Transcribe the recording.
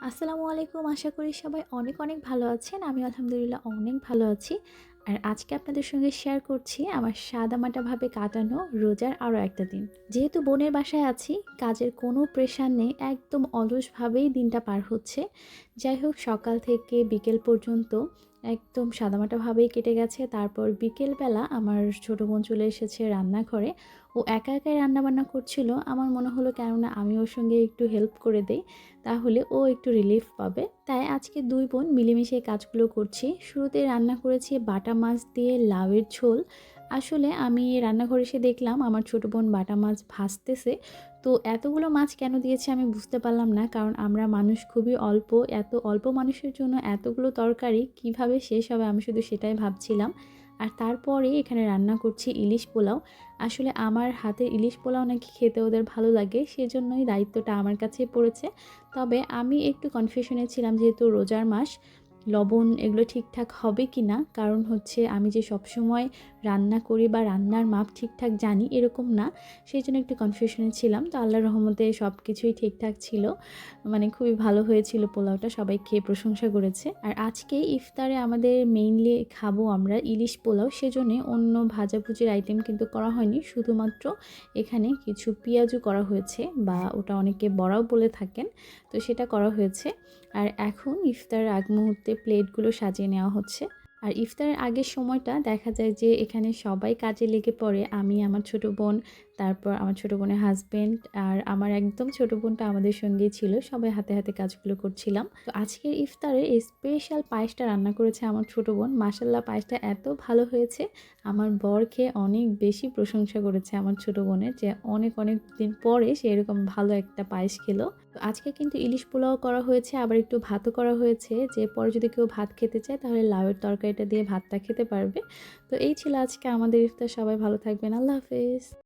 আসসালামু আলাইকুম। আশা করি সবাই অনেক অনেক ভালো আছেন। আমি আলহামদুলিল্লাহ অনেক ভালো আছি। আর আজকে আপনাদের সঙ্গে শেয়ার করছি আমার সাদামাটাভাবে কাটানো রোজার আরও একটা দিন। যেহেতু বোনের বাসায় আছি, কাজের কোনো প্রেশার নেই, একদম অলসভাবেই দিনটা পার হচ্ছে। যাই হোক, সকাল থেকে বিকেল পর্যন্ত একদম সাদামাটাভাবেই কেটে গেছে। তারপর বিকেলবেলা আমার ছোটো বোন চলে এসেছে রান্নাঘরে। ও একা একাই রান্নাবান্না করছিল। আমার মনে হলো কেননা আমি ওর সঙ্গে একটু হেল্প করে দেই, তাহলে ও একটু রিলিফ পাবে। তাই আজকে দুই বোন মিলেমিশে এই কাজগুলো করছি। শুরুতে রান্না করেছি বাটা মাছ দিয়ে লাউয়ের ঝোল। আসলে আমি রান্নাঘরে এসে দেখলাম আমার ছোটো বোন বাটা মাছ ভাজতেছে। তো এতগুলো মাছ কেন দিয়েছে আমি বুঝতে পারলাম না, কারণ আমরা মানুষ খুবই অল্প। এত অল্প মানুষের জন্য এতগুলো তরকারি কিভাবে শেষ হবে আমি শুধু সেটাই ভাবছিলাম। আর তারপরে এখানে রান্না করছি ইলিশ পোলাও। আসলে আমার হাতের ইলিশ পোলাও নাকি খেতে ওদের ভালো লাগে, সেজন্যই দায়িত্বটা আমার কাছেই পড়েছে। তবে আমি একটু কনফিউশনে ছিলাম, যেহেতু রোজার মাস, লবণ এগুলো ঠিকঠাক হবে কি না। কারণ হচ্ছে আমি যে সবসময় রান্না করি বা রান্নার মাপ ঠিকঠাক জানি এরকম না, সেই জন্য একটু কনফিউশনে ছিলাম। তো আল্লাহর রহমতে সব কিছুই ঠিকঠাক ছিল, মানে খুবই ভালো হয়েছিল পোলাওটা, সবাই খেয়ে প্রশংসা করেছে। আর আজকে ইফতারে আমাদের মেইনলি খাবো আমরা ইলিশ পোলাও, সেজন্যে অন্য ভাজাভুজির আইটেম কিন্তু করা হয়নি। শুধুমাত্র এখানে কিছু পেঁয়াজু করা হয়েছে, বা ওটা অনেকে বড়াও বলে থাকেন, তো সেটা করা হয়েছে। আর এখন ইফতারের আগ মুহূর্তে প্লেটগুলো সাজিয়ে নেওয়া হচ্ছে। আর ইফতারের আগের সময়টা দেখা যায় যে এখানে সবাই কাজে লেগে পড়ে। আমি, আমার ছোটো বোন, তারপর আমার ছোটো বোনের হাজব্যান্ড, আর আমার একদম ছোটো বোনটা আমাদের সঙ্গেই ছিল। সবাই হাতে হাতে কাজগুলো করছিলাম। তো আজকের ইফতারে এই স্পেশাল পায়েসটা রান্না করেছে আমার ছোটো বোন। মাশাল্লাহ, পায়েসটা এত ভালো হয়েছে, আমার বর খেয়ে অনেক বেশি প্রশংসা করেছে আমার ছোটো বোনের, যে অনেক অনেক দিন পরে সে এরকম ভালো একটা পায়েস খেলো। তো আজকে কিন্তু ইলিশ পোলাও করা হয়েছে, আবার একটু ভাতও করা হয়েছে, যে পরে যদি কেউ ভাত খেতে চায় তাহলে লাউয়ের তরকারিটা দিয়ে ভাতটা খেতে পারবে। তো এই ছিল আজকে আমাদের ইফতার। সবাই ভালো থাকবেন। আল্লাহ হাফেজ।